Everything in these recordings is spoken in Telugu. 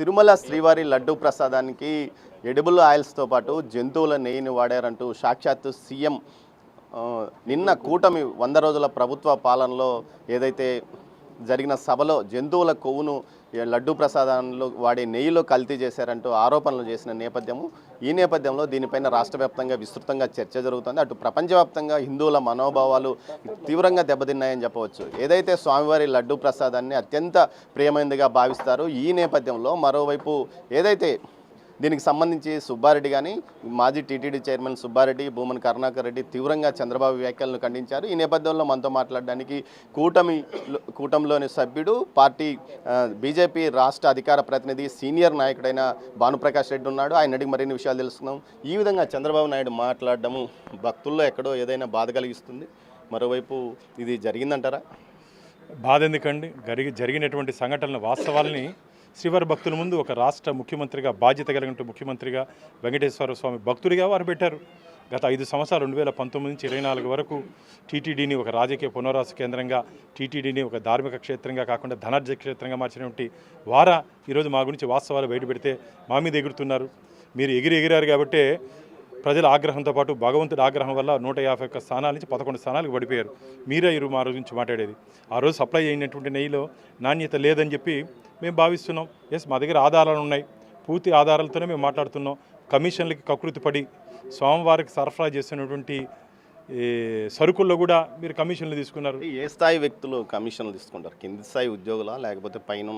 తిరుమల శ్రీవారి లడ్డూ ప్రసాదానికి ఎడిబుల్ ఆయిల్స్తో పాటు జంతువుల నెయ్యిని వాడారంటూ సాక్షాత్తు సీఎం నిన్న కూటమి 100 రోజుల ప్రభుత్వ పాలనలో ఏదైతే జరిగిన సభలో జంతువుల కొవ్వును లడ్డూ ప్రసాదంలో వాడే నెయ్యిలో కల్తీ చేశారంటూ ఆరోపణలు చేసిన ఈ నేపథ్యంలో దీనిపైన రాష్ట్ర వ్యాప్తంగా విస్తృతంగా చర్చ జరుగుతుంది. అటు ప్రపంచవ్యాప్తంగా హిందువుల మనోభావాలు తీవ్రంగా దెబ్బతిన్నాయని చెప్పవచ్చు. ఏదైతే స్వామివారి లడ్డూ ప్రసాదాన్ని అత్యంత ప్రియమైనదిగా భావిస్తారు, ఈ నేపథ్యంలో మరోవైపు ఏదైతే దీనికి సంబంధించి సుబ్బారెడ్డి కానీ మాజీ టీటీడీ చైర్మన్ సుబ్బారెడ్డి, భూమన్ కరుణాకర్ రెడ్డి తీవ్రంగా చంద్రబాబు వ్యాఖ్యలను ఖండించారు. ఈ నేపథ్యంలో మనతో మాట్లాడడానికి కూటమిలోని సభ్యుడు, పార్టీ బీజేపీ రాష్ట్ర అధికార ప్రతినిధి, సీనియర్ నాయకుడైన భానుప్రకాష్ రెడ్డి ఉన్నాడు. ఆయన అడిగి మరిన్ని విషయాలు తెలుసుకుందాం. ఈ విధంగా చంద్రబాబు నాయుడు మాట్లాడడము భక్తుల్లో ఎక్కడో ఏదైనా బాధ కలిగిస్తుంది. మరోవైపు ఇది జరిగిందంటారా? బాధ ఎందుకండి? జరిగినటువంటి సంఘటనల వాస్తవాలని శ్రీవారి భక్తుల ముందు ఒక రాష్ట్ర ముఖ్యమంత్రిగా, బాధ్యత కలిగిన ముఖ్యమంత్రిగా, వెంకటేశ్వర స్వామి భక్తుడిగా వారు పెట్టారు. గత 5 సంవత్సరాలు 2019 నుంచి 24 వరకు టీటీడీని ఒక రాజకీయ పునరావాస కేంద్రంగా, టీటీడీని ఒక ధార్మిక క్షేత్రంగా కాకుండా ధనార్జన క్షేత్రంగా మార్చినటువంటి వారా ఈరోజు మా గురించి వాస్తవాలు బయటపెడితే మా మీద ఎగురుతున్నారు. మీరు ఎగిరారు కాబట్టి ప్రజల ఆగ్రహంతో పాటు భగవంతుడి ఆగ్రహం వల్ల 151 స్థానాల నుంచి 11 స్థానాలకు పడిపోయారు. మీరే మా రోజు నుంచి మాట్లాడేది. ఆ రోజు సప్లై అయినటువంటి నెయ్యిలో నాణ్యత లేదని చెప్పి మేము భావిస్తున్నాం. మా దగ్గర ఆధారాలు ఉన్నాయి, పూర్తి ఆధారాలతోనే మేము మాట్లాడుతున్నాం. కమిషన్లకి కకృతి పడి స్వామివారికి సరఫరా చేస్తున్నటువంటి సరుకుల్లో కూడా మీరు కమిషన్లు తీసుకున్నారు. ఏ స్థాయి వ్యక్తులు కమిషన్లు తీసుకుంటారు? కింది స్థాయి ఉద్యోగులా, లేకపోతే పైన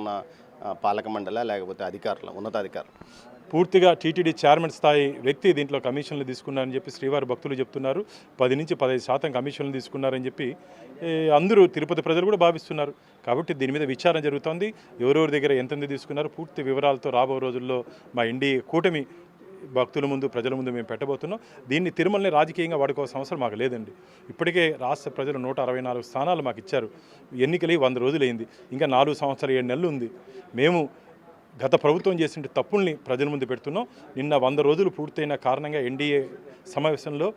పాలక మండలా, లేకపోతే అధికారుల ఉన్నతాధికారులు? పూర్తిగా టీటీడీ చైర్మన్ స్థాయి వ్యక్తి దీంట్లో కమిషన్లు తీసుకున్నారని చెప్పి శ్రీవారి భక్తులు చెప్తున్నారు. 10 నుంచి 15% కమిషన్లు తీసుకున్నారని చెప్పి అందరూ తిరుపతి ప్రజలు కూడా భావిస్తున్నారు. కాబట్టి దీని మీద విచారణ జరుగుతోంది. ఎవరెవరి దగ్గర ఎంతెంత తీసుకున్నారు పూర్తి వివరాలతో రాబో రోజుల్లో మా ఎన్డీఏ కూటమి భక్తుల ముందు, ప్రజల ముందు మేము పెట్టబోతున్నాం. దీన్ని తిరుమలని రాజకీయంగా వాడుకోవాల్సిన అవసరం మాకు లేదండి. ఇప్పటికే రాష్ట్ర ప్రజలు 164 స్థానాలు మాకు ఇచ్చారు. ఎన్నికలు 100 రోజులైంది. ఇంకా 4 సంవత్సరాలు 7 నెలలు ఉంది. మేము గత ప్రభుత్వం చేసిన తప్పుల్ని ప్రజల ముందు పెడుతున్నాం. నిన్న 100 రోజులు పూర్తయిన కారణంగా ఎన్డీఏ సమావేశంలో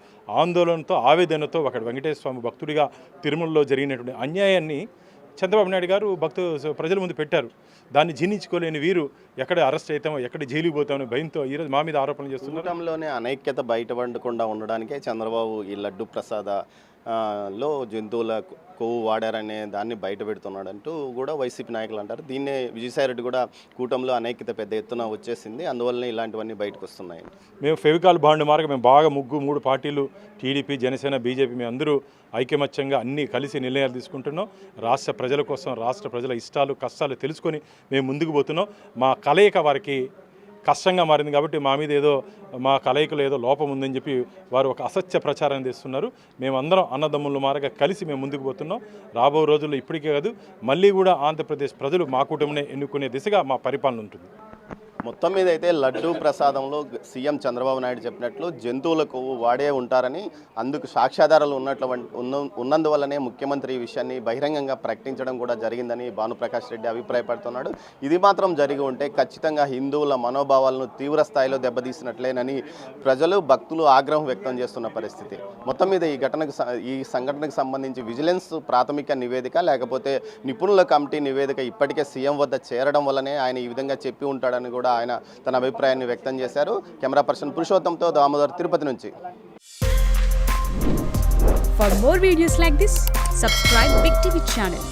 ఆందోళనతో, ఆవేదనతో ఒక వెంకటేశ్వర స్వామి భక్తుడిగా తిరుమలలో జరిగినటువంటి అన్యాయాన్ని చంద్రబాబు నాయుడు గారు ప్రజల ముందు పెట్టారు. దాన్ని జీర్ణించుకోలేని వీరు ఎక్కడ అరెస్ట్ అవుతామో, ఎక్కడ జైలుకి పోతామో భయంతో ఈరోజు మా మీద ఆరోపణలు చేస్తున్నారు. కూటమిలోనే అనైక్యత బయటపడకుండా ఉండడానికే చంద్రబాబు ఈ లడ్డు ప్రసాద లో జంతువుల కొవ్వు వాడారనే దాన్ని బయట పెడుతున్నాడంటూ కూడా వైసీపీ నాయకులు అంటారు. దీన్నే విజయసాయిరెడ్డి కూడా కూటమిలో అనైక్యత పెద్ద ఎత్తున వచ్చేసింది, అందువల్లనే ఇలాంటివన్నీ బయటకు వస్తున్నాయి. మేము ఫెవికాల్ బాండ్ మార్గం మేము బాగా 3 పార్టీలు, టీడీపీ, జనసేన, బీజేపీ, మేము అందరూ ఐకమత్యంగా అన్నీ కలిసి నిర్ణయాలు తీసుకుంటున్నాం. రాష్ట్ర ప్రజల కోసం, రాష్ట్ర ప్రజల ఇష్టాలు కష్టాలు తెలుసుకొని మేము ముందుకు పోతున్నాం. మా కలయిక వారికి కష్టంగా మారింది కాబట్టి మా మీద ఏదో మా కలయికలో ఏదో లోపం ఉందని చెప్పి వారు ఒక అసత్య ప్రచారాన్ని చేస్తున్నారు. మేమందరం అన్నదమ్ముల మారగా కలిసి మేము ముందుకు పోతున్నాం. రాబో రోజుల్లో ఇప్పటికే కాదు, మళ్ళీ కూడా ఆంధ్రప్రదేశ్ ప్రజలు మా కుటుంబనే ఎన్నుకునే దిశగా మా పరిపాలన ఉంటుంది. మొత్తం మీద అయితే లడ్డూ ప్రసాదంలో సీఎం చంద్రబాబు నాయుడు చెప్పినట్లు జంతువుల కొవ్వు వాడే ఉంటారని, అందుకు సాక్ష్యాధారాలు ఉన్నందువల్లనే ముఖ్యమంత్రి ఈ విషయాన్ని బహిరంగంగా ప్రకటించడం కూడా జరిగిందని భానుప్రకాష్ రెడ్డి అభిప్రాయపడుతున్నాడు. ఇది మాత్రం జరిగి ఉంటే ఖచ్చితంగా హిందువుల మనోభావాలను తీవ్ర స్థాయిలో దెబ్బతీసినట్లేనని ప్రజలు, భక్తులు ఆగ్రహం వ్యక్తం చేస్తున్న పరిస్థితి. మొత్తం మీద ఈ సంఘటనకు సంబంధించి విజిలెన్స్ ప్రాథమిక నివేదిక, లేకపోతే నిపుణుల కమిటీ నివేదిక ఇప్పటికే సీఎం వద్ద చేరడం వల్లనే ఆయన ఈ విధంగా చెప్పి ఉంటాడని కూడా ఆయన తన అభిప్రాయాన్ని వ్యక్తం చేశారు. కెమెరా పర్సన్ పురుషోత్తంతో దామోదర్, తిరుపతి నుంచి. For more videos like this, subscribe Big TV channel.